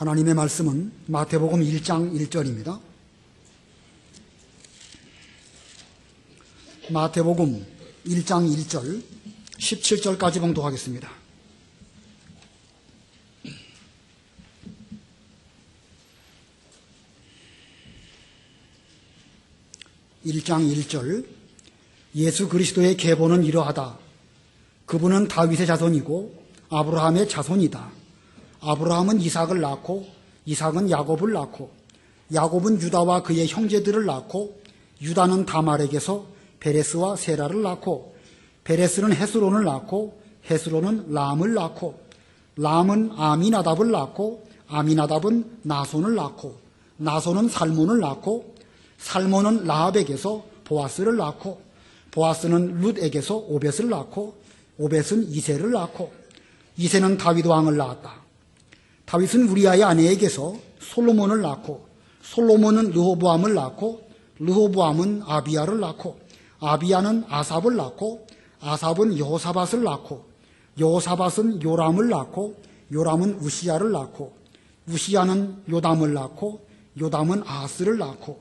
하나님의 말씀은 마태복음 1장 1절입니다. 마태복음 1장 1절 17절까지 봉독하겠습니다. (1장 1절) 예수 그리스도의 계보는 이러하다. 그분은 다윗의 자손이고 아브라함의 자손이다. 아브라함은 이삭을 낳고 이삭은 야곱을 낳고 야곱은 유다와 그의 형제들을 낳고 유다는 다말에게서 베레스와 세라를 낳고 베레스는 헤스론을 낳고 헤스론은 람을 낳고 람은 아미나답을 낳고 아미나답은 나손을 낳고 나손은 살몬을 낳고 살몬은 라합에게서 보아스를 낳고 보아스는 룻에게서 오벳을 낳고 오벳은 이새를 낳고 이새는 다윗 왕을 낳았다. 다윗은 우리아의 아내에게서 솔로몬을 낳고 솔로몬은 르호보암을 낳고 르호보암은 아비야를 낳고 아비야는 아삽을 낳고 아삽은 여호사밧을 낳고 여호사밧은 요람을 낳고 요람은 우시야를 낳고 우시야는 요담을 낳고 요담은 아하스를 낳고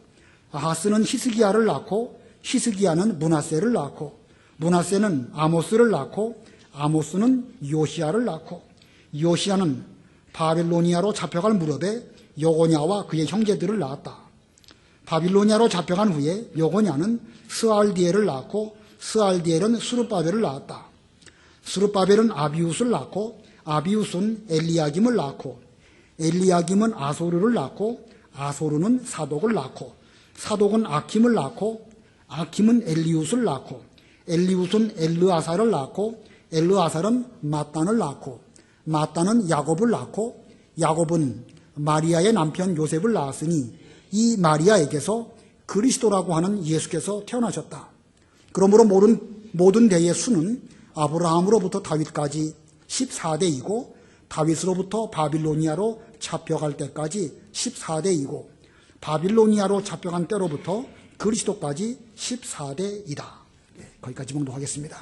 아하스는 히스기야를 낳고 히스기야는 므낫세를 낳고 므낫세는 아모스를 낳고 아모스는 요시야를 낳고 요시야는 바빌로니아로 잡혀갈 무렵에 여고냐와 그의 형제들을 낳았다. 바빌로니아로 잡혀간 후에 여고냐는 스알디엘을 낳고 스알디엘은 수르바벨을 낳았다. 수르바벨은 아비웃을 낳고 아비웃은 엘리야김을 낳고 엘리야김은 아소르를 낳고 아소르는 사독을 낳고 사독은 아킴을 낳고 아킴은 엘리웃을 낳고 엘리웃은 엘르아살을 낳고 엘르아살은 마단을 낳고 마단은 야곱을 낳고 야곱은 마리아의 남편 요셉을 낳았으니 이 마리아에게서 그리스도라고 하는 예수께서 태어나셨다. 그러므로 모든 대의 수는 아브라함으로부터 다윗까지 14대이고 다윗으로부터 바빌로니아로 잡혀갈 때까지 14대이고 바빌로니아로 잡혀간 때로부터 그리스도까지 14대이다. 거기까지 봉독하겠습니다.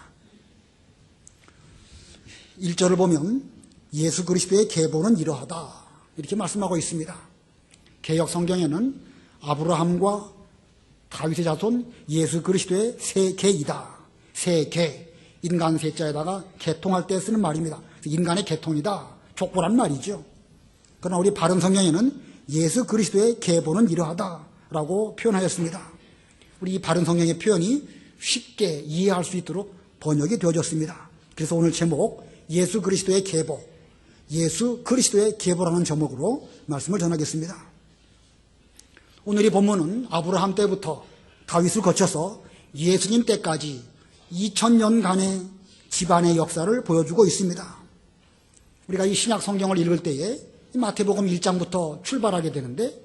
1절을 보면 예수 그리스도의 계보는 이러하다 이렇게 말씀하고 있습니다. 개역 성경에는 아브라함과 다윗의 자손 예수 그리스도의 세 계이다. 세 계, 인간 세자에다가 개통할 때 쓰는 말입니다. 인간의 개통이다. 족보란 말이죠. 그러나 우리 바른 성경에는 예수 그리스도의 계보는 이러하다라고 표현하였습니다. 우리 이 바른 성경의 표현이 쉽게 이해할 수 있도록 번역이 되어졌습니다. 그래서 오늘 제목 예수 그리스도의 계보, 예수 그리스도의 계보라는 제목으로 말씀을 전하겠습니다. 오늘 이 본문은 아브라함 때부터 다윗을 거쳐서 예수님 때까지 2000년간의 집안의 역사를 보여주고 있습니다. 우리가 이 신약 성경을 읽을 때에 마태복음 1장부터 출발하게 되는데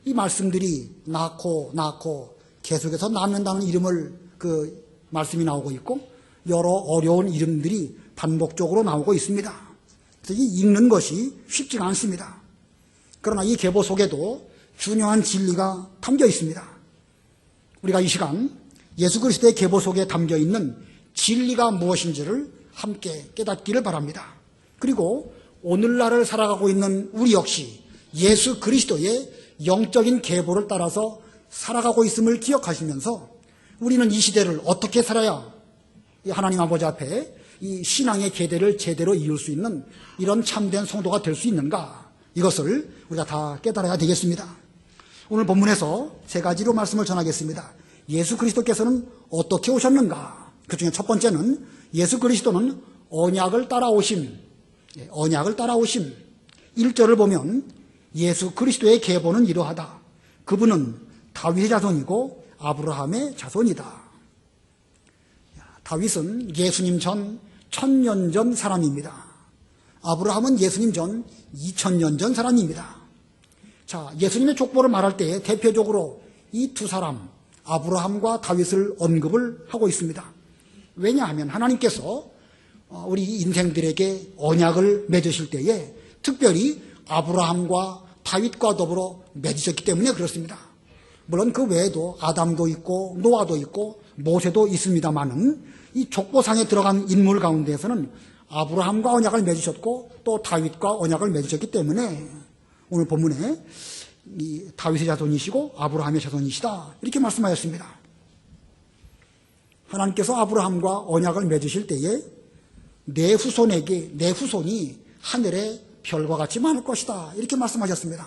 이 말씀들이 낳고 계속해서 낳는다는 이름을 그 말씀이 나오고 있고 여러 어려운 이름들이 반복적으로 나오고 있습니다. 그래서 이 읽는 것이 쉽지가 않습니다. 그러나 이 계보 속에도 중요한 진리가 담겨 있습니다. 우리가 이 시간 예수 그리스도의 계보 속에 담겨 있는 진리가 무엇인지를 함께 깨닫기를 바랍니다. 그리고 오늘날을 살아가고 있는 우리 역시 예수 그리스도의 영적인 계보를 따라서 살아가고 있음을 기억하시면서 우리는 이 시대를 어떻게 살아야 하나님 아버지 앞에 이 신앙의 계대를 제대로 이을 수 있는 이런 참된 성도가 될 수 있는가, 이것을 우리가 다 깨달아야 되겠습니다. 오늘 본문에서 세 가지로 말씀을 전하겠습니다. 예수 그리스도께서는 어떻게 오셨는가? 그 중에 첫 번째는 예수 그리스도는 언약을 따라오심. 1절을 보면 예수 그리스도의 계보는 이러하다. 그분은 다윗의 자손이고 아브라함의 자손이다. 다윗은 예수님 전 1000년 전 사람입니다. 아브라함은 예수님 전 2000년 전 사람입니다. 자, 예수님의 족보를 말할 때 대표적으로 이 두 사람, 아브라함과 다윗을 언급을 하고 있습니다. 왜냐하면 하나님께서 우리 인생들에게 언약을 맺으실 때에 특별히 아브라함과 다윗과 더불어 맺으셨기 때문에 그렇습니다. 물론 그 외에도 아담도 있고 노아도 있고 모세도 있습니다만은 이 족보상에 들어간 인물 가운데에서는 아브라함과 언약을 맺으셨고 또 다윗과 언약을 맺으셨기 때문에 오늘 본문에 이 다윗의 자손이시고 아브라함의 자손이시다 이렇게 말씀하셨습니다. 하나님께서 아브라함과 언약을 맺으실 때에 내 후손이 하늘의 별과 같이 많을 것이다 이렇게 말씀하셨습니다.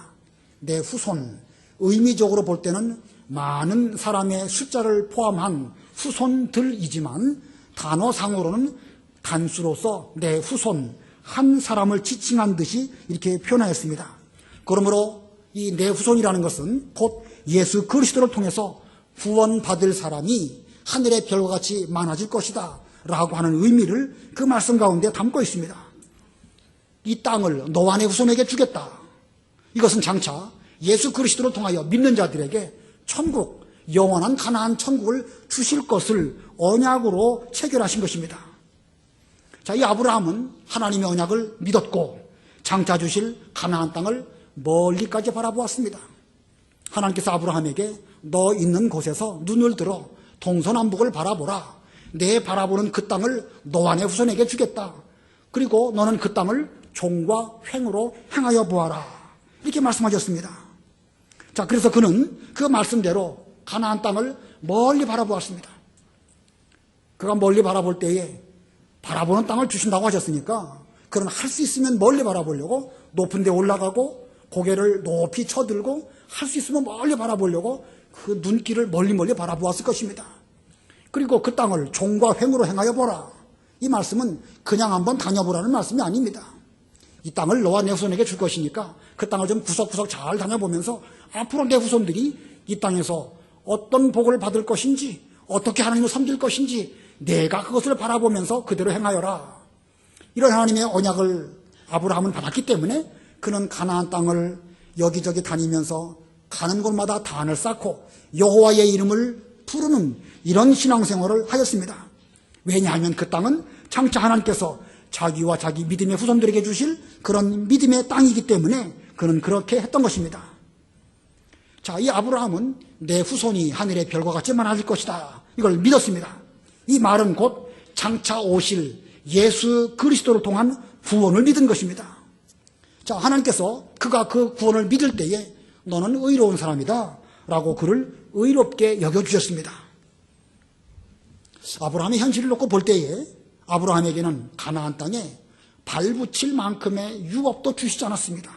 내 후손, 의미적으로 볼 때는 많은 사람의 숫자를 포함한 후손들이지만 단어상으로는 단수로서 내 후손, 한 사람을 지칭한 듯이 이렇게 표현하였습니다. 그러므로 이 내 후손이라는 것은 곧 예수 그리스도를 통해서 구원받을 사람이 하늘의 별과 같이 많아질 것이다 라고 하는 의미를 그 말씀 가운데 담고 있습니다. 이 땅을 너와 내 후손에게 주겠다. 이것은 장차 예수 그리스도를 통하여 믿는 자들에게 천국, 영원한 가나안 천국을 주실 것을 언약으로 체결하신 것입니다. 자, 이 아브라함은 하나님의 언약을 믿었고 장차 주실 가나안 땅을 멀리까지 바라보았습니다. 하나님께서 아브라함에게 너 있는 곳에서 눈을 들어 동서남북을 바라보라. 내 바라보는 그 땅을 너와 내 후손에게 주겠다. 그리고 너는 그 땅을 종과 횡으로 행하여 보아라. 이렇게 말씀하셨습니다. 자, 그래서 그는 그 말씀대로 가나안 땅을 멀리 바라보았습니다. 그가 멀리 바라볼 때에 바라보는 땅을 주신다고 하셨으니까 그는 할 수 있으면 멀리 바라보려고 높은 데 올라가고 고개를 높이 쳐들고 할 수 있으면 멀리 바라보려고 그 눈길을 멀리 바라보았을 것입니다. 그리고 그 땅을 종과 횡으로 행하여 보라. 이 말씀은 그냥 한번 다녀보라는 말씀이 아닙니다. 이 땅을 너와 내 후손에게 줄 것이니까 그 땅을 좀 구석구석 잘 다녀보면서 앞으로 내 후손들이 이 땅에서 어떤 복을 받을 것인지 어떻게 하나님을 섬길 것인지 내가 그것을 바라보면서 그대로 행하여라. 이런 하나님의 언약을 아브라함은 받았기 때문에 그는 가나안 땅을 여기저기 다니면서 가는 곳마다 단을 쌓고 여호와의 이름을 부르는 이런 신앙생활을 하였습니다. 왜냐하면 그 땅은 장차 하나님께서 자기와 자기 믿음의 후손들에게 주실 그런 믿음의 땅이기 때문에 그는 그렇게 했던 것입니다. 자, 이 아브라함은 내 후손이 하늘의 별과 같이 많아질 것이다. 이걸 믿었습니다. 이 말은 곧 장차 오실 예수 그리스도를 통한 구원을 믿은 것입니다. 자, 하나님께서 그가 그 구원을 믿을 때에 너는 의로운 사람이다 라고 그를 의롭게 여겨주셨습니다. 아브라함의 현실을 놓고 볼 때에 아브라함에게는 가나안 땅에 발붙일 만큼의 유업도 주시지 않았습니다.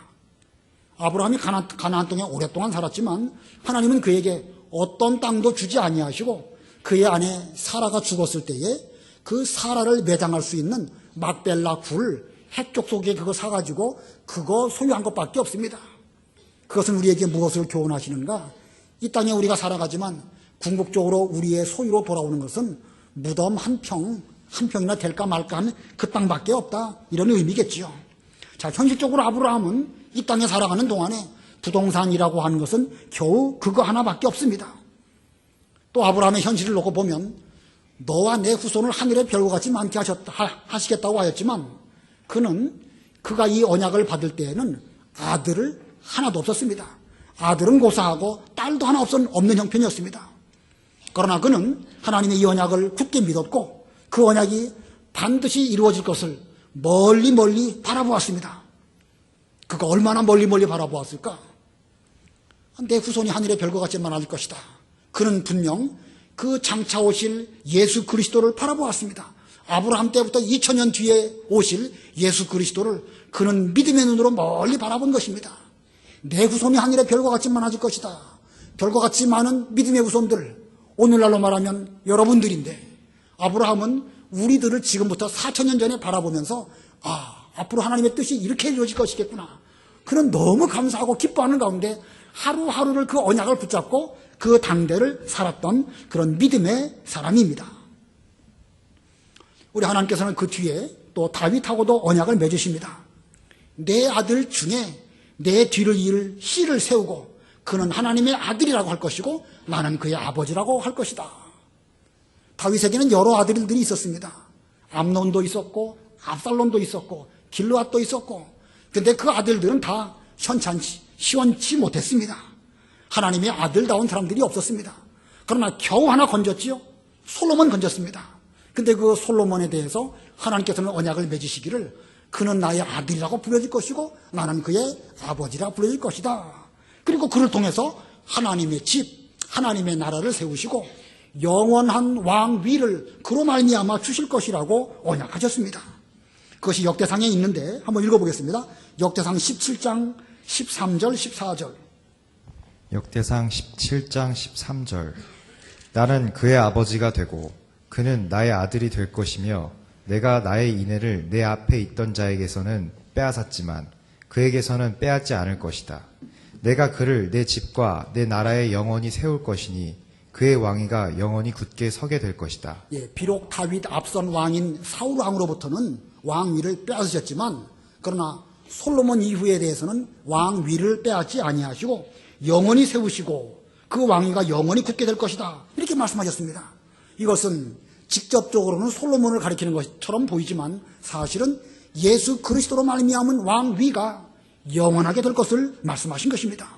아브라함이 가나안 땅에 오랫동안 살았지만 하나님은 그에게 어떤 땅도 주지 아니하시고 그의 아내 사라가 죽었을 때에 그 사라를 매장할 수 있는 막벨라 굴 해쪽 속에 그거 사가지고 그거 소유한 것밖에 없습니다. 그것은 우리에게 무엇을 교훈하시는가? 이 땅에 우리가 살아가지만 궁극적으로 우리의 소유로 돌아오는 것은 무덤 한 평이나 될까 말까 하는 그 땅밖에 없다. 이런 의미겠지요. 자, 현실적으로 아브라함은 이 땅에 살아가는 동안에 부동산이라고 하는 것은 겨우 그거 하나밖에 없습니다. 또 아브라함의 현실을 놓고 보면 너와 내 후손을 하늘의 별과 같이 많게 하시겠다고 하였지만 그가 이 언약을 받을 때에는 아들을 하나도 없었습니다. 아들은 고사하고 딸도 하나 없는 형편이었습니다. 그러나 그는 하나님의 이 언약을 굳게 믿었고 그 언약이 반드시 이루어질 것을 멀리 바라보았습니다. 그가 얼마나 멀리 바라보았을까? 내 후손이 하늘의 별과 같이 많아질 것이다. 그는 분명 그 장차 오실 예수 그리스도를 바라보았습니다. 아브라함 때부터 2000년 뒤에 오실 예수 그리스도를 그는 믿음의 눈으로 멀리 바라본 것입니다. 내 후손이 하늘의 별과 같이 많아질 것이다. 별과 같이 많은 믿음의 후손들, 오늘날로 말하면 여러분들인데 아브라함은 우리들을 지금부터 4000년 전에 바라보면서 앞으로 하나님의 뜻이 이렇게 이루어질 것이겠구나. 그는 너무 감사하고 기뻐하는 가운데 하루하루를 그 언약을 붙잡고 그 당대를 살았던 그런 믿음의 사람입니다. 우리 하나님께서는 그 뒤에 또 다윗하고도 언약을 맺으십니다. 내 아들 중에 내 뒤를 이을 씨를 세우고 그는 하나님의 아들이라고 할 것이고 나는 그의 아버지라고 할 것이다. 다윗에게는 여러 아들들이 있었습니다. 암논도 있었고 압살롬도 있었고 길르앗도 있었고 근데 그 아들들은 다 시원치 못했습니다. 하나님의 아들다운 사람들이 없었습니다. 그러나 겨우 하나 건졌지요. 솔로몬 건졌습니다. 근데 그 솔로몬에 대해서 하나님께서는 언약을 맺으시기를 그는 나의 아들이라고 불려질 것이고 나는 그의 아버지라 불려질 것이다. 그리고 그를 통해서 하나님의 집, 하나님의 나라를 세우시고 영원한 왕위를 그로 말미암아 주실 것이라고 언약하셨습니다. 그것이 역대상에 있는데 한번 읽어보겠습니다. 역대상 17장 13절 14절. 역대상 17장 13절. 나는 그의 아버지가 되고 그는 나의 아들이 될 것이며 내가 나의 인애를 내 앞에 있던 자에게서는 빼앗았지만 그에게서는 빼앗지 않을 것이다. 내가 그를 내 집과 내 나라에 영원히 세울 것이니 그의 왕위가 영원히 굳게 서게 될 것이다. 예, 비록 다윗 앞선 왕인 사울 왕으로부터는 왕위를 빼앗으셨지만 그러나 솔로몬 이후에 대해서는 왕위를 빼앗지 아니하시고 영원히 세우시고 그 왕위가 영원히 굳게 될 것이다. 이렇게 말씀하셨습니다. 이것은 직접적으로는 솔로몬을 가리키는 것처럼 보이지만 사실은 예수 그리스도로 말미암은 왕위가 영원하게 될 것을 말씀하신 것입니다.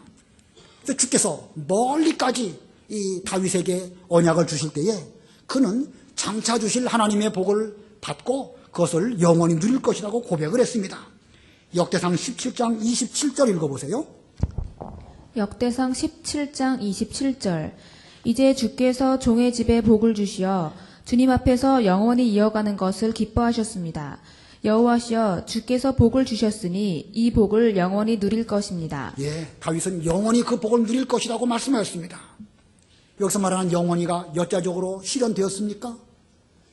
그래서 주께서 멀리까지 이 다윗에게 언약을 주실 때에 그는 장차 주실 하나님의 복을 받고 그것을 영원히 누릴 것이라고 고백을 했습니다. 역대상 17장 27절 읽어보세요. 역대상 17장 27절. 이제 주께서 종의 집에 복을 주시어 주님 앞에서 영원히 이어가는 것을 기뻐하셨습니다. 여호와시여 주께서 복을 주셨으니 이 복을 영원히 누릴 것입니다. 예, 다윗은 영원히 그 복을 누릴 것이라고 말씀하였습니다. 여기서 말하는 영원히가 역사적으로 실현되었습니까?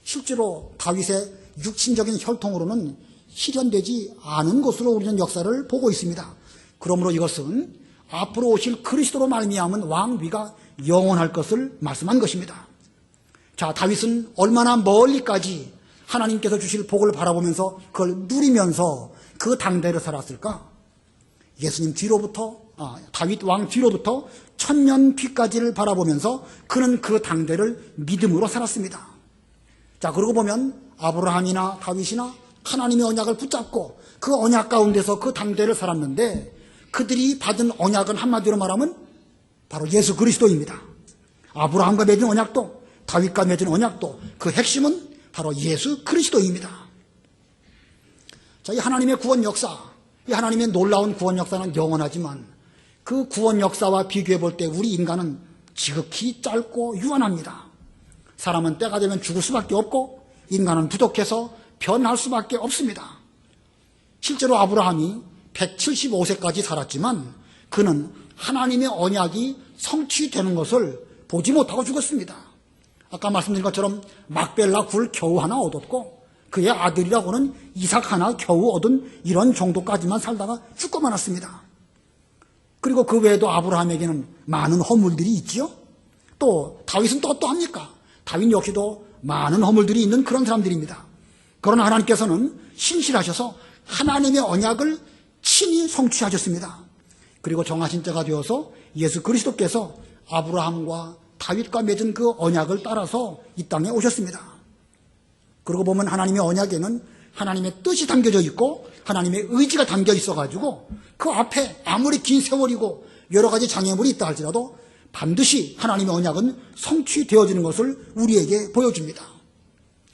실제로 다윗의 육신적인 혈통으로는 실현되지 않은 것으로 우리는 역사를 보고 있습니다. 그러므로 이것은 앞으로 오실 그리스도로 말미암은 왕위가 영원할 것을 말씀한 것입니다. 자, 다윗은 얼마나 멀리까지 하나님께서 주실 복을 바라보면서 그걸 누리면서 그 당대를 살았을까? 예수님 뒤로부터 다윗 왕 뒤로부터 천년 뒤까지를 바라보면서 그는 그 당대를 믿음으로 살았습니다. 자, 그러고 보면 아브라함이나 다윗이나 하나님의 언약을 붙잡고 그 언약 가운데서 그 당대를 살았는데 그들이 받은 언약은 한마디로 말하면 바로 예수 그리스도입니다. 아브라함과 맺은 언약도 다윗과 맺은 언약도 그 핵심은 바로 예수 그리스도입니다. 자, 이 하나님의 구원 역사, 이 하나님의 놀라운 구원 역사는 영원하지만 그 구원 역사와 비교해 볼 때 우리 인간은 지극히 짧고 유한합니다. 사람은 때가 되면 죽을 수밖에 없고 인간은 부족해서 변할 수밖에 없습니다. 실제로 아브라함이 175세까지 살았지만 그는 하나님의 언약이 성취되는 것을 보지 못하고 죽었습니다. 아까 말씀드린 것처럼 막벨라 굴 겨우 하나 얻었고 그의 아들이라고는 이삭 하나 겨우 얻은 이런 정도까지만 살다가 죽고 말았습니다. 그리고 그 외에도 아브라함에게는 많은 허물들이 있지요. 또 다윗은 또 어떠합니까? 다윗 역시도 많은 허물들이 있는 그런 사람들입니다. 그러나 하나님께서는 신실하셔서 하나님의 언약을 친히 성취하셨습니다. 그리고 정하신 때가 되어서 예수 그리스도께서 아브라함과 다윗과 맺은 그 언약을 따라서 이 땅에 오셨습니다. 그러고 보면 하나님의 언약에는 하나님의 뜻이 담겨져 있고 하나님의 의지가 담겨 있어가지고 그 앞에 아무리 긴 세월이고 여러 가지 장애물이 있다 할지라도 반드시 하나님의 언약은 성취되어지는 것을 우리에게 보여줍니다.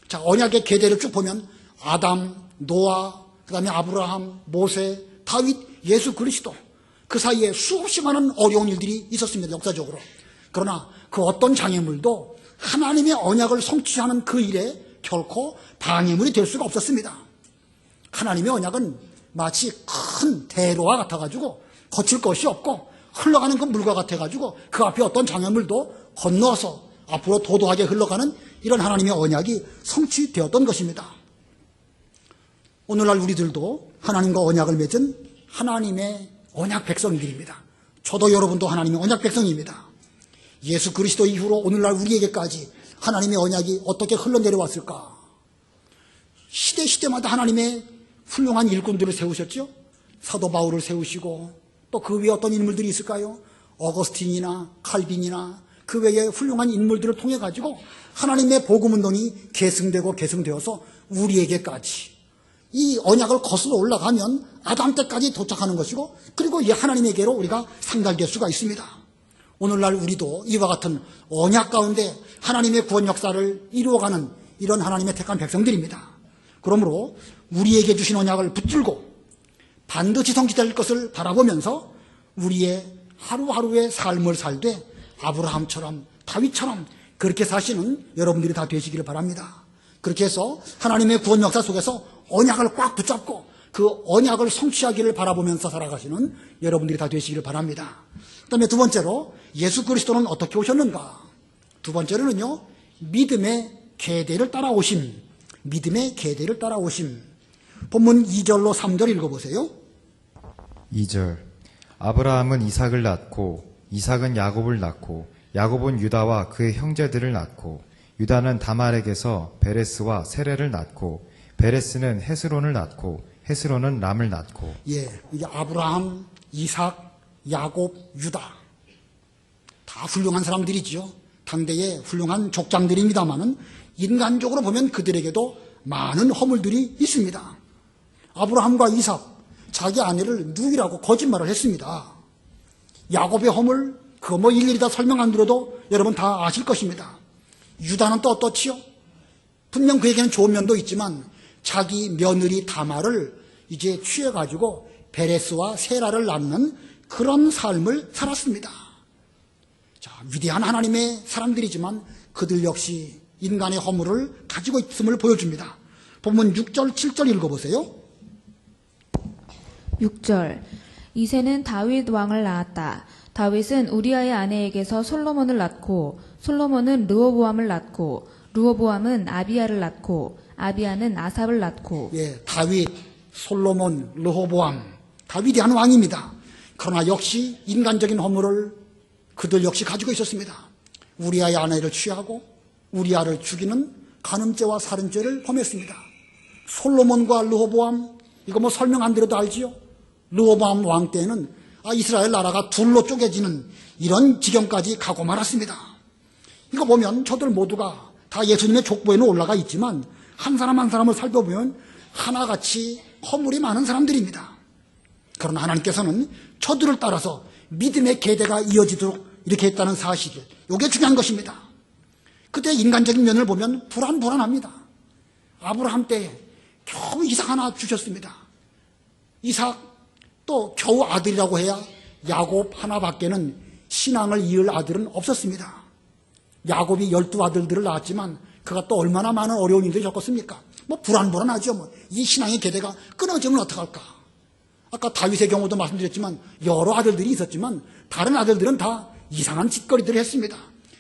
자, 언약의 계대를 쭉 보면 아담, 노아, 그 다음에 아브라함, 모세, 다윗, 예수 그리스도 그 사이에 수없이 많은 어려운 일들이 있었습니다. 역사적으로. 그러나 그 어떤 장애물도 하나님의 언약을 성취하는 그 일에 결코 방해물이 될 수가 없었습니다. 하나님의 언약은 마치 큰 대로와 같아가지고 거칠 것이 없고 흘러가는 그 물과 같아가지고 그 앞에 어떤 장애물도 건너서 앞으로 도도하게 흘러가는 이런 하나님의 언약이 성취되었던 것입니다. 오늘날 우리들도 하나님과 언약을 맺은 하나님의 언약 백성들입니다. 저도 여러분도 하나님의 언약 백성입니다. 예수 그리스도 이후로 오늘날 우리에게까지 하나님의 언약이 어떻게 흘러내려왔을까? 시대마다 하나님의 훌륭한 일꾼들을 세우셨죠? 사도 바울을 세우시고 또 그 외에 어떤 인물들이 있을까요? 어거스틴이나 칼빈이나 그 외에 훌륭한 인물들을 통해 가지고 하나님의 복음운동이 계승되어서 우리에게까지 이 언약을 거슬러 올라가면 아담 때까지 도착하는 것이고 그리고 이 하나님에게로 우리가 상달될 수가 있습니다. 오늘날 우리도 이와 같은 언약 가운데 하나님의 구원 역사를 이루어가는 이런 하나님의 택한 백성들입니다. 그러므로 우리에게 주신 언약을 붙들고 반드시 성취될 것을 바라보면서 우리의 하루하루의 삶을 살되 아브라함처럼 다윗처럼 그렇게 사시는 여러분들이 다 되시기를 바랍니다. 그렇게 해서 하나님의 구원 역사 속에서 언약을 꽉 붙잡고 그 언약을 성취하기를 바라보면서 살아가시는 여러분들이 다 되시기를 바랍니다. 그다음에 두 번째로 예수 그리스도는 어떻게 오셨는가? 두 번째로는요, 믿음의 계대를 따라오심. 믿음의 계대를 따라오심. 본문 2절로 3절 읽어보세요. 2절. 아브라함은 이삭을 낳고 이삭은 야곱을 낳고 야곱은 유다와 그의 형제들을 낳고 유다는 다말에게서 베레스와 세레를 낳고 베레스는 헤스론을 낳고 헤스론은 람을 낳고. 예, 이게 아브라함, 이삭, 야곱, 유다 다 훌륭한 사람들이지요. 당대의 훌륭한 족장들입니다마는 인간적으로 보면 그들에게도 많은 허물들이 있습니다. 아브라함과 이삭, 자기 아내를 누이라고 거짓말을 했습니다. 야곱의 허물, 그거 뭐 일일이 다 설명 안 드려도 여러분 다 아실 것입니다. 유다는 또 어떻지요? 분명 그에게는 좋은 면도 있지만 자기 며느리 다말을 이제 취해가지고 베레스와 세라를 낳는 그런 삶을 살았습니다. 자, 위대한 하나님의 사람들이지만 그들 역시 인간의 허물을 가지고 있음을 보여줍니다. 본문 6절, 7절 읽어보세요. 6절. 이새는 다윗 왕을 낳았다. 다윗은 우리아의 아내에게서 솔로몬을 낳고 솔로몬은 르호보암을 낳고 르호보암은 아비야를 낳고 아비야는 아삽을 낳고. 예, 다윗, 솔로몬, 르호보암 다 위대한 왕입니다. 그러나 역시 인간적인 허물을 그들 역시 가지고 있었습니다. 우리아의 아내를 취하고 우리아를 죽이는 간음죄와 살인죄를 범했습니다. 솔로몬과 르호보암, 이거 뭐 설명 안 드려도 알지요? 르호보암 왕 때는 이스라엘 나라가 둘로 쪼개지는 이런 지경까지 가고 말았습니다. 이거 보면 저들 모두가 다 예수님의 족보에는 올라가 있지만 한 사람 한 사람을 살펴보면 하나같이 허물이 많은 사람들입니다. 그러나 하나님께서는 저들을 따라서 믿음의 계대가 이어지도록 이렇게 했다는 사실, 이게 중요한 것입니다. 그때 인간적인 면을 보면 불안합니다. 아브라함 때에 겨우 이삭 하나 주셨습니다. 이삭 또 겨우 아들이라고 해야 야곱 하나밖에는 신앙을 이을 아들은 없었습니다. 야곱이 12아들들을 낳았지만 그가 또 얼마나 많은 어려운 일들이 겪었습니까? 뭐 불안하죠. 이 신앙의 계대가 끊어지면 어떡할까? 아까 다윗의 경우도 말씀드렸지만 여러 아들들이 있었지만 다른 아들들은 다 이상한 짓거리들을 했습니다.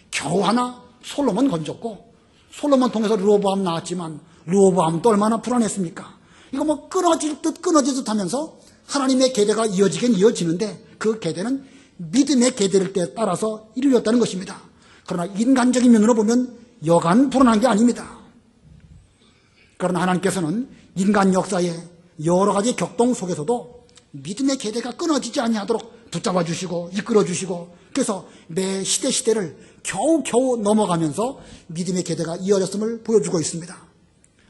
겨우 하나 솔로몬 건졌고 솔로몬 통해서 르호보암 나왔지만 르호보암은 또 얼마나 불안했습니까? 이거 뭐 끊어질 듯 하면서 하나님의 계대가 이어지긴 이어지는데 그 계대는 믿음의 계대를 때 따라서 이루어졌다는 것입니다. 그러나 인간적인 면으로 보면 여간 불안한 게 아닙니다. 그러나 하나님께서는 인간 역사의 여러 가지 격동 속에서도 믿음의 계대가 끊어지지 아니하도록 붙잡아 주시고 이끌어 주시고 그래서 매 시대를 겨우 넘어가면서 믿음의 계대가 이어졌음을 보여주고 있습니다.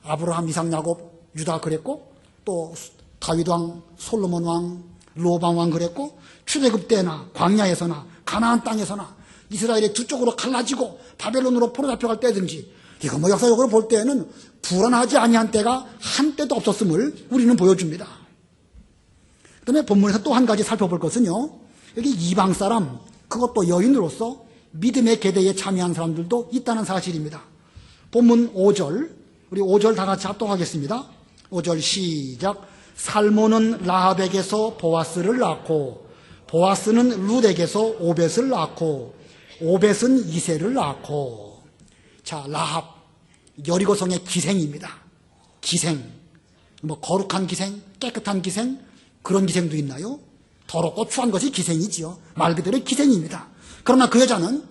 아브라함, 이삭, 야곱, 유다 그랬고 또 다윗 왕, 솔로몬 왕, 르호보암 왕 그랬고 출애굽 때나 광야에서나 가나안 땅에서나 이스라엘이 두 쪽으로 갈라지고 바벨론으로 포로 잡혀갈 때든지 이거 뭐 역사적으로 볼 때에는 불안하지 아니한 때가 한 때도 없었음을 우리는 보여줍니다. 그다음에 본문에서 또 한 가지 살펴볼 것은요. 여기 이방 사람, 그것도 여인으로서 믿음의 계대에 참여한 사람들도 있다는 사실입니다. 본문 5절, 우리 5절 다 같이 합독하겠습니다. 5절 시작. 살몬은 라합에게서 보아스를 낳고 보아스는 룻에게서 오벳을 낳고 오벳은 이새를 낳고. 자, 라합 여리고성의 기생입니다. 기생, 뭐 거룩한 기생, 깨끗한 기생, 그런 기생도 있나요? 더럽고 추한 것이 기생이지요. 말 그대로 기생입니다. 그러나 그 여자는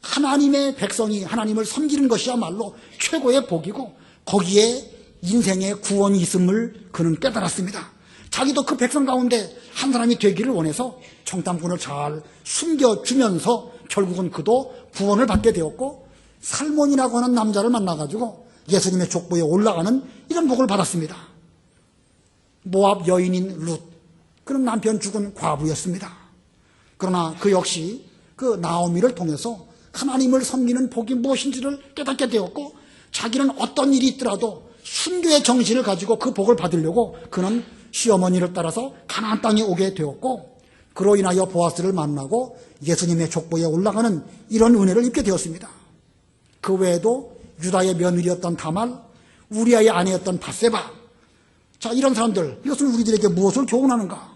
하나님의 백성이 하나님을 섬기는 것이야말로 최고의 복이고 거기에 인생의 구원이 있음을 그는 깨달았습니다. 자기도 그 백성 가운데 한 사람이 되기를 원해서 청탐꾼을 잘 숨겨주면서 결국은 그도 구원을 받게 되었고 살몬이라고 하는 남자를 만나가지고 예수님의 족보에 올라가는 이런 복을 받았습니다. 모압 여인인 룻, 그는 남편 죽은 과부였습니다. 그러나 그 역시 그 나오미를 통해서 하나님을 섬기는 복이 무엇인지를 깨닫게 되었고 자기는 어떤 일이 있더라도 순교의 정신을 가지고 그 복을 받으려고 그는 시어머니를 따라서 가나안 땅에 오게 되었고, 그로 인하여 보아스를 만나고 예수님의 족보에 올라가는 이런 은혜를 입게 되었습니다. 그 외에도 유다의 며느리였던 다말, 우리아의 아내였던 바세바, 자, 이런 사람들, 이것은 우리들에게 무엇을 교훈하는가?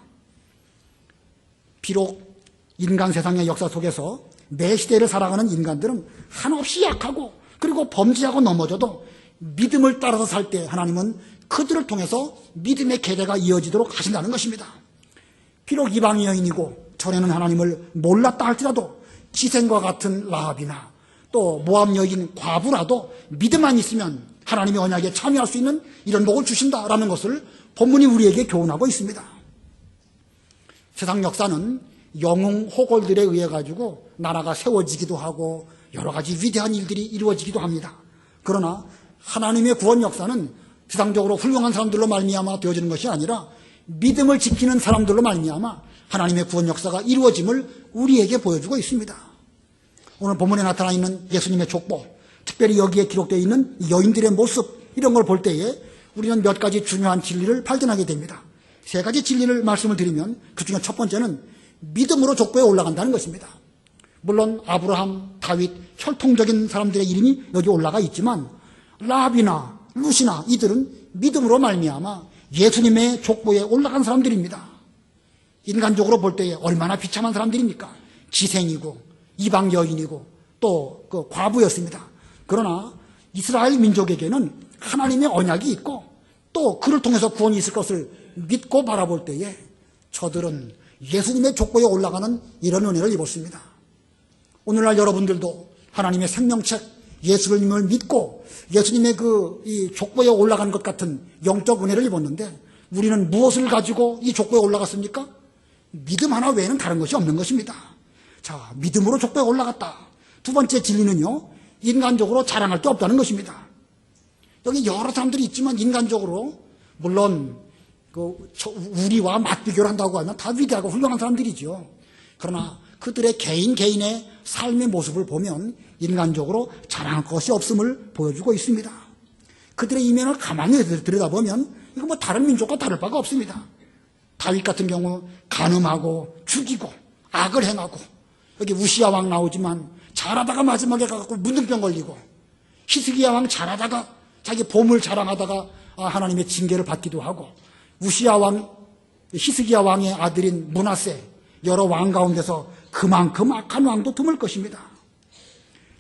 비록 인간 세상의 역사 속에서 매 시대를 살아가는 인간들은 한없이 약하고 그리고 범죄하고 넘어져도 믿음을 따라서 살 때 하나님은 그들을 통해서 믿음의 계대가 이어지도록 하신다는 것입니다. 비록 이방 여인이고 전에는 하나님을 몰랐다 할지라도 지생과 같은 라합이나 또 모압 여인 과부라도 믿음만 있으면 하나님의 언약에 참여할 수 있는 이런 복을 주신다라는 것을 본문이 우리에게 교훈하고 있습니다. 세상 역사는 영웅 호걸들에 의해 가지고 나라가 세워지기도 하고 여러 가지 위대한 일들이 이루어지기도 합니다. 그러나 하나님의 구원 역사는 세상적으로 훌륭한 사람들로 말미암아 되어지는 것이 아니라 믿음을 지키는 사람들로 말미암아 하나님의 구원 역사가 이루어짐을 우리에게 보여주고 있습니다. 오늘 본문에 나타나 있는 예수님의 족보, 특별히 여기에 기록되어 있는 여인들의 모습, 이런 걸 볼 때에 우리는 몇 가지 중요한 진리를 발견하게 됩니다. 세 가지 진리를 말씀을 드리면 그 중에 첫 번째는 믿음으로 족보에 올라간다는 것입니다. 물론 아브라함, 다윗, 혈통적인 사람들의 이름이 여기 올라가 있지만 라합이나 루시나 이들은 믿음으로 말미암아 예수님의 족보에 올라간 사람들입니다. 인간적으로 볼 때에 얼마나 비참한 사람들입니까? 지생이고 이방 여인이고 또 그 과부였습니다. 그러나 이스라엘 민족에게는 하나님의 언약이 있고 또 그를 통해서 구원이 있을 것을 믿고 바라볼 때에 저들은 예수님의 족보에 올라가는 이런 은혜를 입었습니다. 오늘날 여러분들도 하나님의 생명책 예수님을 믿고 예수님의 이 족보에 올라간 것 같은 영적 은혜를 입었는데 우리는 무엇을 가지고 이 족보에 올라갔습니까? 믿음 하나 외에는 다른 것이 없는 것입니다. 자, 믿음으로 족보에 올라갔다. 두 번째 진리는요, 인간적으로 자랑할 게 없다는 것입니다. 여기 여러 사람들이 있지만 인간적으로 물론 우리와 맞비교를 한다고 하면 다 위대하고 훌륭한 사람들이죠. 그러나 그들의 개인의 삶의 모습을 보면 인간적으로 자랑할 것이 없음을 보여주고 있습니다. 그들의 이면을 가만히 들여다보면 이거 뭐 다른 민족과 다를 바가 없습니다. 다윗 같은 경우 간음하고 죽이고 악을 행하고, 여기 우시야 왕 나오지만 잘하다가 마지막에 가서 문둥병 걸리고, 히스기야 왕 잘하다가 자기 보물 자랑하다가 하나님의 징계를 받기도 하고, 우시야 왕, 히스기야 왕의 아들인 므낫세, 여러 왕 가운데서 그만큼 악한 왕도 드물 것입니다.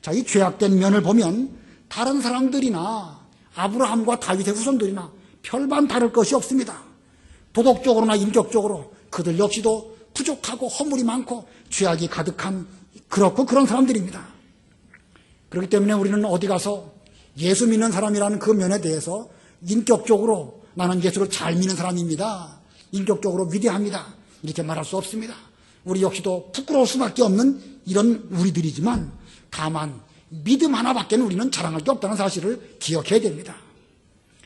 자, 이 죄악된 면을 보면 다른 사람들이나 아브라함과 다윗의 후손들이나 별반 다를 것이 없습니다. 도덕적으로나 인격적으로 그들 역시도 부족하고 허물이 많고 죄악이 가득한 그렇고 그런 사람들입니다. 그렇기 때문에 우리는 어디 가서 예수 믿는 사람이라는 그 면에 대해서 인격적으로 나는 예수를 잘 믿는 사람입니다, 인격적으로 위대합니다, 이렇게 말할 수 없습니다. 우리 역시도 부끄러울 수밖에 없는 이런 우리들이지만 다만 믿음 하나밖에는 우리는 자랑할 게 없다는 사실을 기억해야 됩니다.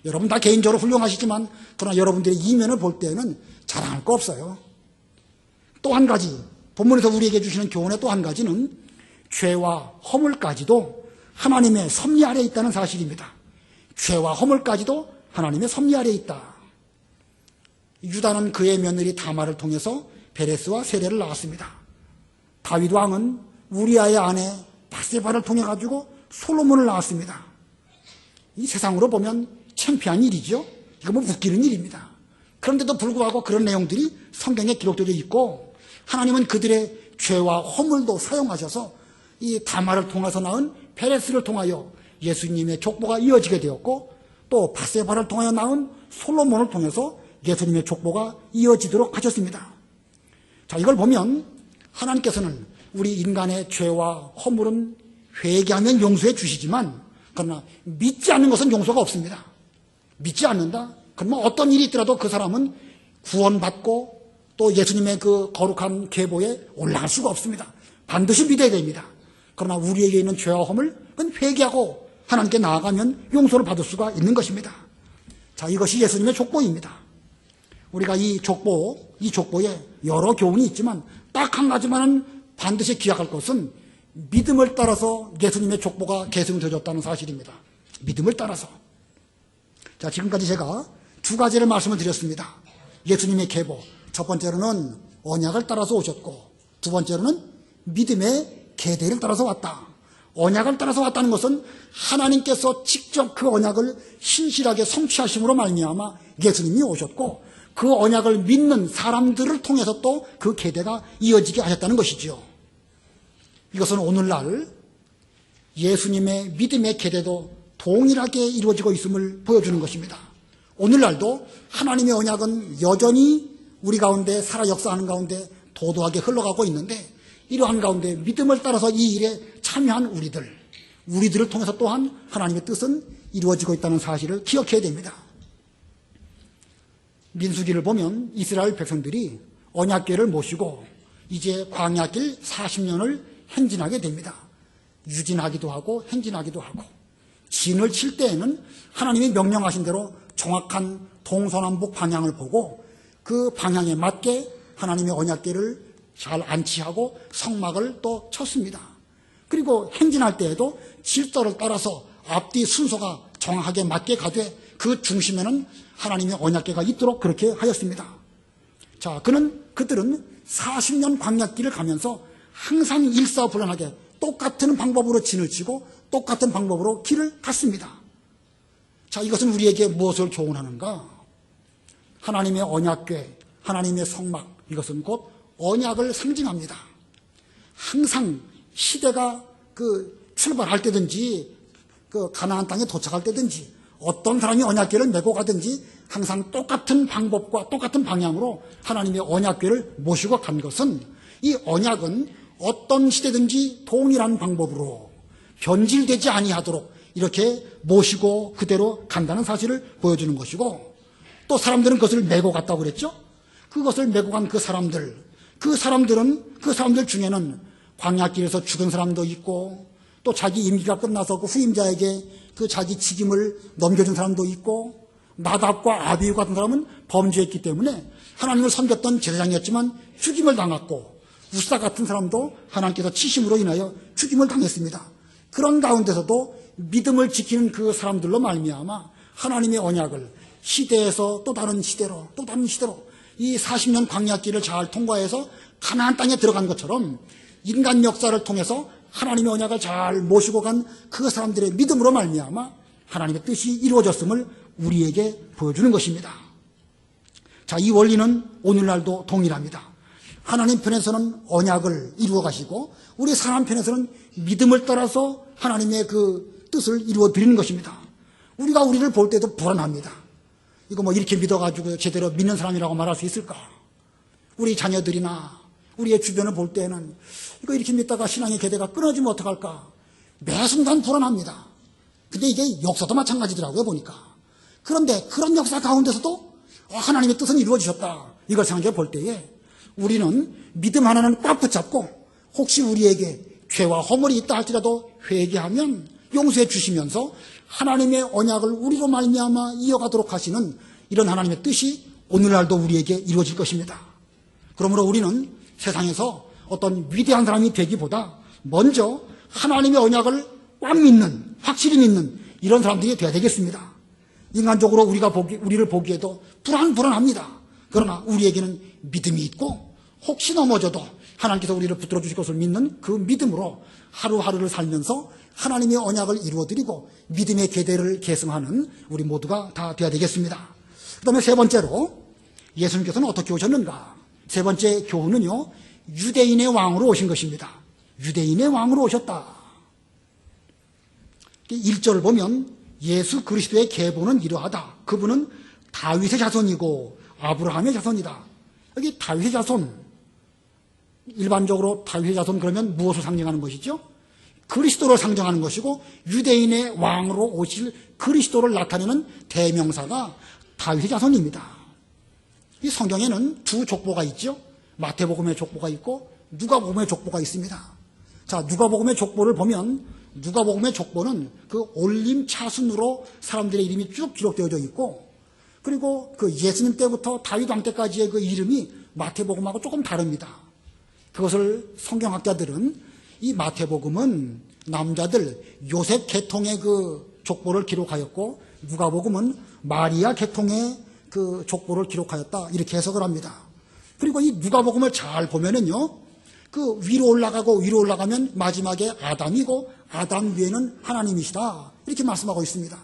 여러분 다 개인적으로 훌륭하시지만 그러나 여러분들의 이면을 볼 때는 자랑할 거 없어요. 또 한 가지, 본문에서 우리에게 주시는 교훈의 또 한 가지는 죄와 허물까지도 하나님의 섭리 아래에 있다는 사실입니다. 죄와 허물까지도 하나님의 섭리 아래에 있다. 유다는 그의 며느리 다말을 통해서 베레스와 세레를 낳았습니다. 다윗 왕은 우리아의 아내 바세바를 통해 가지고 솔로몬을 낳았습니다. 이 세상으로 보면 창피한 일이죠. 이거 뭐 웃기는 일입니다. 그런데도 불구하고 그런 내용들이 성경에 기록되어 있고 하나님은 그들의 죄와 허물도 사용하셔서 이 다말을 통해서 낳은 베레스를 통하여 예수님의 족보가 이어지게 되었고 또 바세바를 통하여 낳은 솔로몬을 통해서 예수님의 족보가 이어지도록 하셨습니다. 자, 이걸 보면 하나님께서는 우리 인간의 죄와 허물은 회개하면 용서해 주시지만 그러나 믿지 않는 것은 용서가 없습니다. 믿지 않는다? 그러면 어떤 일이 있더라도 그 사람은 구원받고 또 예수님의 그 거룩한 계보에 올라갈 수가 없습니다. 반드시 믿어야 됩니다. 그러나 우리에게 있는 죄와 허물, 그건 회개하고 하나님께 나아가면 용서를 받을 수가 있는 것입니다. 자, 이것이 예수님의 족보입니다. 우리가 이 족보에 여러 교훈이 있지만 딱 한 가지만은 반드시 기억할 것은 믿음을 따라서 예수님의 족보가 계승되어졌다는 사실입니다. 믿음을 따라서. 자, 지금까지 제가 두 가지를 말씀을 드렸습니다. 예수님의 계보. 첫 번째로는 언약을 따라서 오셨고, 두 번째로는 믿음의 계대를 따라서 왔다. 언약을 따라서 왔다는 것은 하나님께서 직접 그 언약을 신실하게 성취하심으로 말미암아 예수님이 오셨고, 그 언약을 믿는 사람들을 통해서 또 그 계대가 이어지게 하셨다는 것이지요. 이것은 오늘날 예수님의 믿음의 계대도 동일하게 이루어지고 있음을 보여주는 것입니다. 오늘날도 하나님의 언약은 여전히 우리 가운데 살아 역사하는 가운데 도도하게 흘러가고 있는데, 이러한 가운데 믿음을 따라서 이 일에 참여한 우리들을 통해서 또한 하나님의 뜻은 이루어지고 있다는 사실을 기억해야 됩니다. 민수기를 보면 이스라엘 백성들이 언약궤를 모시고 이제 광야길 40년을 행진하게 됩니다. 유진하기도 하고 행진하기도 하고, 진을 칠 때에는 하나님이 명령하신 대로 정확한 동서남북 방향을 보고 그 방향에 맞게 하나님의 언약궤를 잘 안치하고 성막을 또 쳤습니다. 그리고 행진할 때에도 질서를 따라서 앞뒤 순서가 정확하게 맞게 가되 그 중심에는 하나님의 언약궤가 있도록 그렇게 하였습니다. 자, 그들은 40년 광야길을 가면서 항상 일사불란하게 똑같은 방법으로 진을 치고 똑같은 방법으로 길을 갔습니다. 자, 이것은 우리에게 무엇을 교훈하는가? 하나님의 언약궤, 하나님의 성막, 이것은 곧 언약을 상징합니다. 항상 시대가 출발할 때든지 가나안 땅에 도착할 때든지 어떤 사람이 언약궤를 메고 가든지 항상 똑같은 방법과 똑같은 방향으로 하나님의 언약궤를 모시고 간 것은, 이 언약은 어떤 시대든지 동일한 방법으로 변질되지 아니하도록 이렇게 모시고 그대로 간다는 사실을 보여주는 것이고, 또 사람들은 그것을 메고 갔다고 그랬죠. 그것을 메고 간 그 사람들 중에는 광야길에서 죽은 사람도 있고, 또 자기 임기가 끝나서 그 후임자에게 그 자기 직임을 넘겨준 사람도 있고, 나답과 아비후 같은 사람은 범죄했기 때문에 하나님을 섬겼던 제사장이었지만 죽임을 당했고, 우사 같은 사람도 하나님께서 치심으로 인하여 죽임을 당했습니다. 그런 가운데서도 믿음을 지키는 그 사람들로 말미암아 하나님의 언약을 시대에서 또 다른 시대로 이 40년 광야길을 잘 통과해서 가나안 땅에 들어간 것처럼 인간 역사를 통해서 하나님의 언약을 잘 모시고 간 그 사람들의 믿음으로 말미암아 하나님의 뜻이 이루어졌음을 우리에게 보여주는 것입니다. 자, 이 원리는 오늘날도 동일합니다. 하나님 편에서는 언약을 이루어 가시고 우리 사람 편에서는 믿음을 따라서 하나님의 그 뜻을 이루어 드리는 것입니다. 우리가 우리를 볼 때도 불안합니다. 이거 뭐 이렇게 믿어가지고 제대로 믿는 사람이라고 말할 수 있을까? 우리 자녀들이나 우리의 주변을 볼 때는 이거 이렇게 믿다가 신앙의 계대가 끊어지면 어떡할까? 매 순간 불안합니다. 근데 이게 역사도 마찬가지더라고요, 보니까. 그런데 그런 역사 가운데서도 하나님의 뜻은 이루어지셨다. 이걸 생각해 볼 때에 우리는 믿음 하나는 꽉 붙잡고 혹시 우리에게 죄와 허물이 있다 할지라도 회개하면 용서해 주시면서 하나님의 언약을 우리로 말미암아 이어가도록 하시는 이런 하나님의 뜻이 오늘날도 우리에게 이루어질 것입니다. 그러므로 우리는 세상에서 어떤 위대한 사람이 되기보다 먼저 하나님의 언약을 꽉 믿는, 확실히 믿는 이런 사람들이 되어야 되겠습니다. 인간적으로 우리를 보기에도 불안합니다. 그러나 우리에게는 믿음이 있고 혹시 넘어져도 하나님께서 우리를 붙들어 주실 것을 믿는 그 믿음으로 하루하루를 살면서 하나님의 언약을 이루어드리고 믿음의 계대를 계승하는 우리 모두가 다 되어야 되겠습니다. 그 다음에 세 번째로 예수님께서는 어떻게 오셨는가? 세 번째 교훈은요, 유대인의 왕으로 오신 것입니다. 유대인의 왕으로 오셨다. 1절을 보면 예수 그리스도의 계보는 이러하다. 그분은 다윗의 자손이고 아브라함의 자손이다. 여기 다윗의 자손, 일반적으로 다윗의 자손 그러면 무엇을 상징하는 것이죠? 그리스도를 상징하는 것이고 유대인의 왕으로 오실 그리스도를 나타내는 대명사가 다윗의 자손입니다. 이 성경에는 두 족보가 있죠. 마태복음의 족보가 있고 누가복음의 족보가 있습니다. 자, 누가복음의 족보를 보면 누가복음의 족보는 그 올림 차순으로 사람들의 이름이 쭉 기록되어져 있고, 그리고 그 예수님 때부터 다윗 왕 때까지의 그 이름이 마태복음하고 조금 다릅니다. 그것을 성경학자들은 이 마태복음은 남자들 요셉 계통의 그 족보를 기록하였고 누가복음은 마리아 계통의 그 족보를 기록하였다 이렇게 해석을 합니다. 그리고 이 누가복음을 잘 보면은요, 그 위로 올라가면 마지막에 아담이고 아담 위에는 하나님이시다 이렇게 말씀하고 있습니다.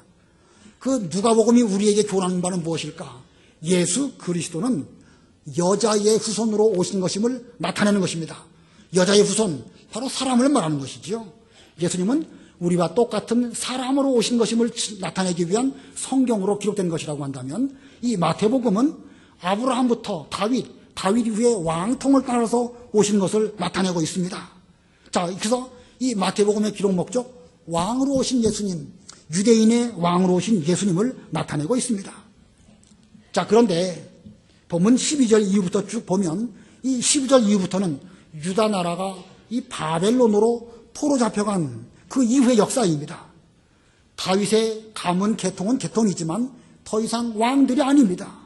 그 누가복음이 우리에게 교훈하는 바는 무엇일까? 예수 그리스도는 여자의 후손으로 오신 것임을 나타내는 것입니다. 여자의 후손, 바로 사람을 말하는 것이지요. 예수님은 우리와 똑같은 사람으로 오신 것임을 나타내기 위한 성경으로 기록된 것이라고 한다면, 이 마태복음은 아브라함부터 다윗 이후에 왕통을 따라서 오신 것을 나타내고 있습니다. 자, 그래서 이 마태복음의 기록 목적, 왕으로 오신 예수님, 유대인의 왕으로 오신 예수님을 나타내고 있습니다. 자, 그런데 본문 12절 이후부터 쭉 보면 이 12절 이후부터는 유다 나라가 이 바벨론으로 포로 잡혀간 그 이후의 역사입니다. 다윗의 가문 계통은 계통이지만 더 이상 왕들이 아닙니다.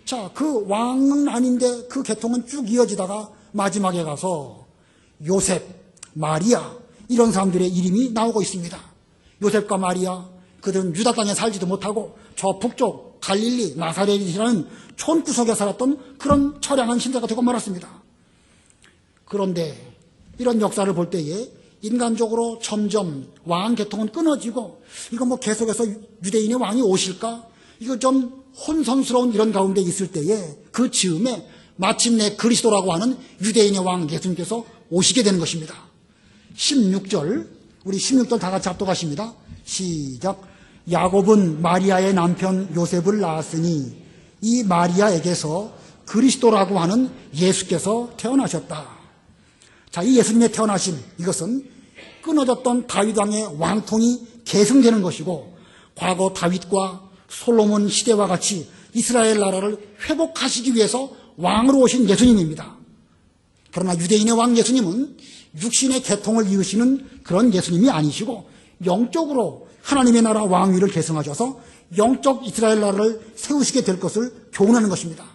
자, 그 왕은 아닌데 그 계통은 쭉 이어지다가 마지막에 가서 요셉, 마리아 이런 사람들의 이름이 나오고 있습니다. 요셉과 마리아, 그들은 유다 땅에 살지도 못하고 저 북쪽 갈릴리 나사렛이라는 촌구석에 살았던 그런 처량한 신자가 되고 말았습니다. 그런데 이런 역사를 볼 때에 인간적으로 점점 왕 계통은 끊어지고, 이거 뭐 계속해서 유대인의 왕이 오실까? 이거 좀 혼선스러운 이런 가운데 있을 때에 그 즈음에 마침내 그리스도라고 하는 유대인의 왕 예수님께서 오시게 되는 것입니다. 16절, 우리 16절 다 같이 합독하십니다. 시작. 야곱은 마리아의 남편 요셉을 낳았으니 이 마리아에게서 그리스도라고 하는 예수께서 태어나셨다. 자, 이 예수님의 태어나심, 이것은 끊어졌던 다윗 왕의 왕통이 계승되는 것이고, 과거 다윗과 솔로몬 시대와 같이 이스라엘 나라를 회복하시기 위해서 왕으로 오신 예수님입니다. 그러나 유대인의 왕 예수님은 육신의 계통을 이으시는 그런 예수님이 아니시고, 영적으로 하나님의 나라 왕위를 계승하셔서 영적 이스라엘 나라를 세우시게 될 것을 교훈하는 것입니다.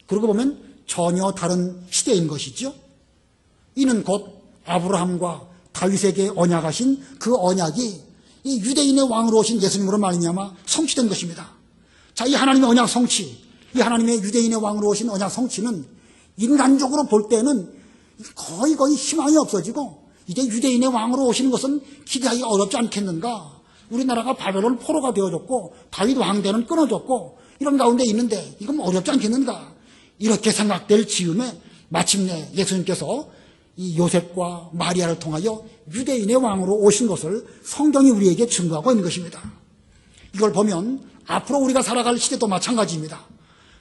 그러고 보면 전혀 다른 시대인 것이죠. 이는 곧 아브라함과 다윗에게 언약하신 그 언약이 이 유대인의 왕으로 오신 예수님으로 말미암아 성취된 것입니다. 자, 이 하나님의 언약 성취, 이 하나님의 유대인의 왕으로 오신 언약 성취는 인간적으로 볼 때는 거의 희망이 없어지고, 이제 유대인의 왕으로 오시는 것은 기대하기가 어렵지 않겠는가? 우리나라가 바벨론 포로가 되어졌고 다윗 왕대는 끊어졌고 이런 가운데 있는데 이건 어렵지 않겠는가? 이렇게 생각될 즈음에 마침내 예수님께서 이 요셉과 마리아를 통하여 유대인의 왕으로 오신 것을 성경이 우리에게 증거하고 있는 것입니다. 이걸 보면 앞으로 우리가 살아갈 시대도 마찬가지입니다.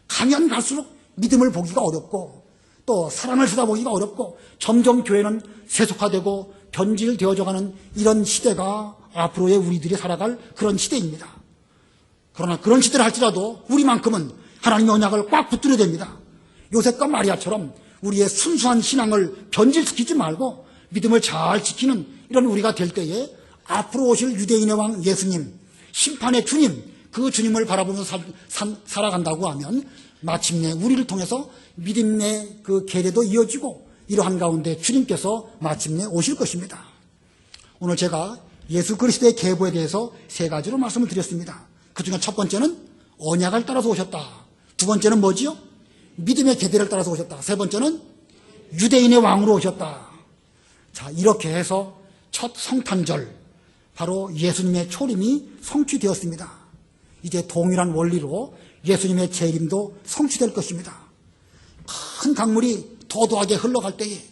가면 갈수록 믿음을 보기가 어렵고 또 사랑을 쳐다보기가 어렵고 점점 교회는 세속화되고 변질되어져가는 이런 시대가 앞으로의 우리들이 살아갈 그런 시대입니다. 그러나 그런 시대를 할지라도 우리만큼은 하나님의 언약을 꽉 붙들어야 됩니다. 요셉과 마리아처럼 우리의 순수한 신앙을 변질시키지 말고 믿음을 잘 지키는 이런 우리가 될 때에 앞으로 오실 유대인의 왕 예수님, 심판의 주님, 그 주님을 바라보면서 살아간다고 하면 마침내 우리를 통해서 믿음의 그 계례도 이어지고 이러한 가운데 주님께서 마침내 오실 것입니다. 오늘 제가 예수 그리스도의 계보에 대해서 세 가지로 말씀을 드렸습니다. 그 중에 첫 번째는 언약을 따라서 오셨다. 두 번째는 뭐지요? 믿음의 계대를 따라서 오셨다. 세 번째는 유대인의 왕으로 오셨다. 자, 이렇게 해서 첫 성탄절, 바로 예수님의 초림이 성취되었습니다. 이제 동일한 원리로 예수님의 재림도 성취될 것입니다. 큰 강물이 도도하게 흘러갈 때에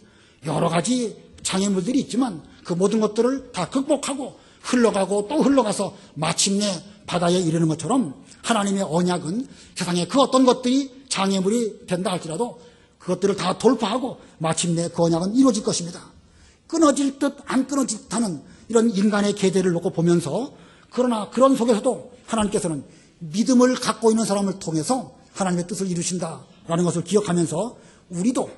여러 가지 장애물들이 있지만 그 모든 것들을 다 극복하고 흘러가고 또 흘러가서 마침내 바다에 이르는 것처럼 하나님의 언약은 세상에 그 어떤 것들이 장애물이 된다 할지라도 그것들을 다 돌파하고 마침내 그 언약은 이루어질 것입니다. 끊어질 듯 안 끊어질 듯하는 이런 인간의 계대를 놓고 보면서, 그러나 그런 속에서도 하나님께서는 믿음을 갖고 있는 사람을 통해서 하나님의 뜻을 이루신다라는 것을 기억하면서 우리도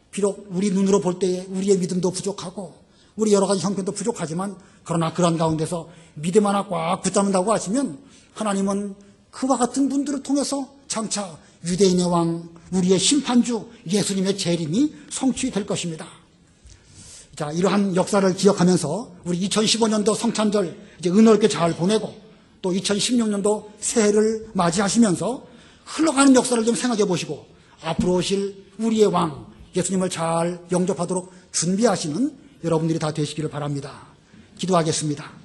비록 우리 눈으로 볼 때에 우리의 믿음도 부족하고 우리 여러 가지 형편도 부족하지만, 그러나 그런 가운데서 믿음 하나 꽉 붙잡는다고 하시면 하나님은 그와 같은 분들을 통해서 장차 유대인의 왕, 우리의 심판주 예수님의 재림이 성취될 것입니다. 자, 이러한 역사를 기억하면서 우리 2015년도 성탄절 이제 은혜롭게 잘 보내고 또 2016년도 새해를 맞이하시면서 흘러가는 역사를 좀 생각해 보시고 앞으로 오실 우리의 왕 예수님을 잘 영접하도록 준비하시는 여러분들이 다 되시기를 바랍니다. 기도하겠습니다.